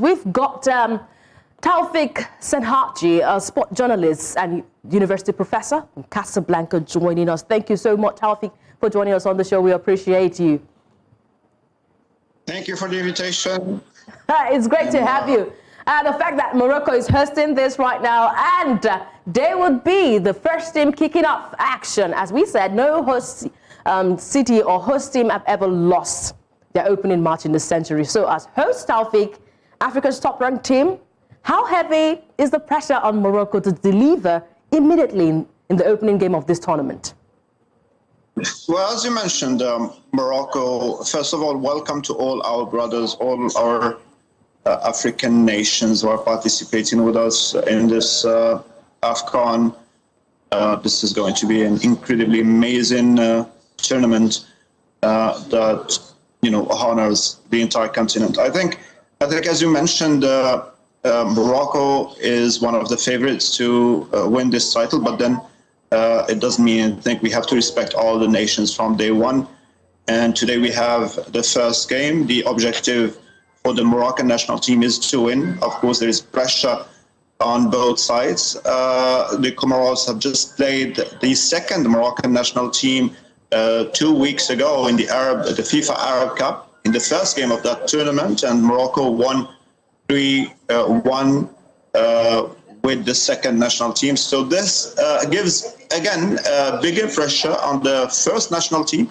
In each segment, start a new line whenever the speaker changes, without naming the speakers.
We've got Toufik Senhaji, a sport journalist and university professor from Casablanca, joining us. Thank you so much, Toufik, for joining us on the show. We appreciate you.
Thank you for the invitation.
It's great to have you. The fact that Morocco is hosting this right now, and they would be the first team kicking off action. As we said, no host city or host team have ever lost their opening match in the century. So as host, Toufik, Africa's top-ranked team, how heavy is the pressure on Morocco to deliver immediately in the opening game of this tournament?
Well, as you mentioned, Morocco, first of all, welcome to all our brothers, all our African nations who are participating with us in this AFCON. This is going to be an incredibly amazing tournament that, honors the entire continent. I think, as you mentioned, Morocco is one of the favorites to win this title, but then it doesn't mean I think we have to respect all the nations from day one. And today we have the first game. The objective for the Moroccan national team is to win. Of course, there is pressure on both sides. The Comoros have just played the second Moroccan national team 2 weeks ago in the FIFA Arab Cup in the first game of that tournament, and Morocco won 3-1 with the second national team. So this gives, again, bigger pressure on the first national team,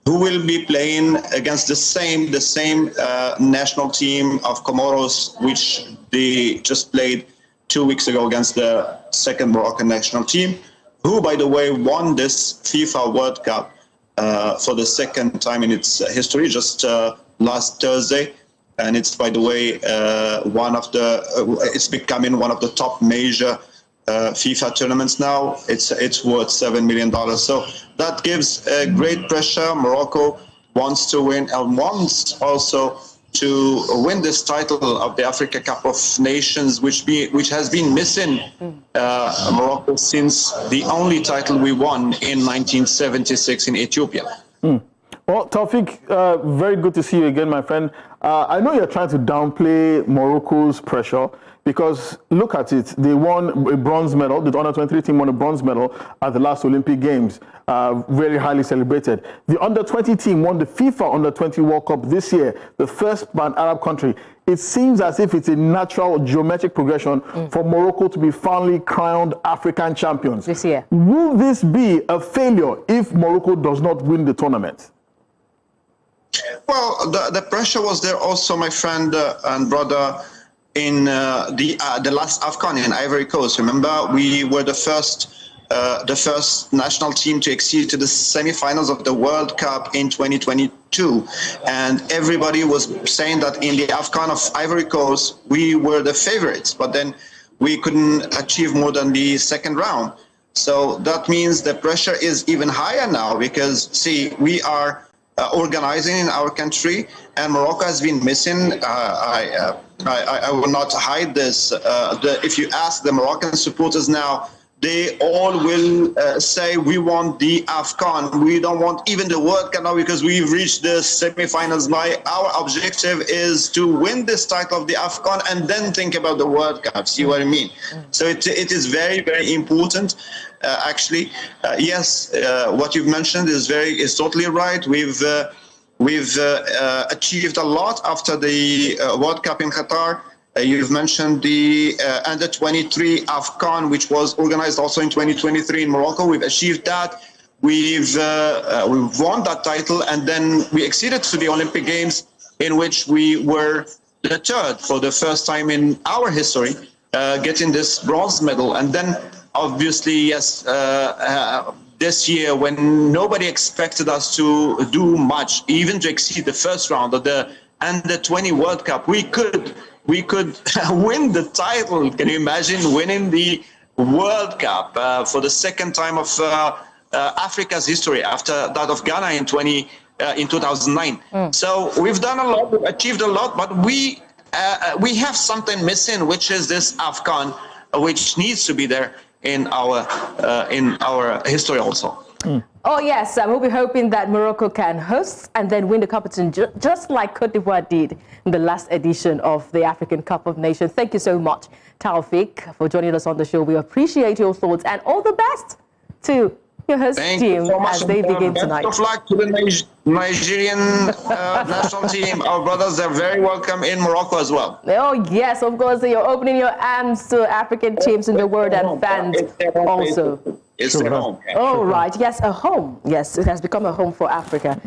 who will be playing against the same national team of Comoros, which they just played 2 weeks ago against the second Moroccan national team, who, by the way, won this FIFA World Cup for the second time in its history, just last Thursday. And it's, by the way, it's becoming one of the top major FIFA tournaments now. It's worth $7 million. So that gives great pressure. Morocco wants to win and wants also to win this title of the Africa Cup of Nations, which has been missing Morocco since the only title we won in 1976 in Ethiopia.
Well, Toufik, very good to see you again, my friend. I know you're trying to downplay Morocco's pressure because look at it. They won a bronze medal. The under-23 team won a bronze medal at the last Olympic Games. Very highly celebrated. The under-20 team won the FIFA under-20 World Cup this year, the first pan-Arab country. It seems as if it's a natural geometric progression for Morocco to be finally crowned African champions.
This year.
Will this be a failure if Morocco does not win the tournament?
Well, the pressure was there also, my friend and brother, in the last AFCON in Ivory Coast. Remember, we were the first national team to exceed to the semifinals of the World Cup in 2022, and everybody was saying that in the AFCON of Ivory Coast we were the favorites, but then we couldn't achieve more than the second round. So that means the pressure is even higher now because, see, we are organizing in our country, and Morocco has been missing. I will not hide this. If you ask the Moroccan supporters now, they all will say we want the AFCON. We don't want even the World Cup now because we've reached the semifinals. Our objective is to win this title of the AFCON and then think about the World Cup. See what I mean? So it is very, very important. Actually, yes, what you've mentioned is totally right. We've achieved a lot after the World Cup in Qatar. You've mentioned the under-23 AFCON, which was organized also in 2023 in Morocco. We've achieved that. We've won that title, and then we acceded to the Olympic Games, in which we were the third for the first time in our history, getting this bronze medal. And then, obviously, yes, this year, when nobody expected us to do much, even to exceed the first round of the under-20 World Cup, we could win the title. Can you imagine winning the World Cup for the second time of Africa's history after that of Ghana in 2009? So we've done a lot, we've achieved a lot, but we have something missing, which is this AFCON, which needs to be there in our history also.
Oh, yes, we'll be hoping that Morocco can host and then win the competition, just like Cote d'Ivoire did in the last edition of the African Cup of Nations. Thank you so much, Toufik, for joining us on the show. We appreciate your thoughts, and all the best to your host team as they begin tonight.
Best of luck to the Nigerian national team. Our brothers are very welcome in Morocco as well.
Oh, yes, of course. You're opening your arms to African teams in the world and fans also.
It's their home.
Oh, right. Yes, a home. Yes, it has become a home for Africa.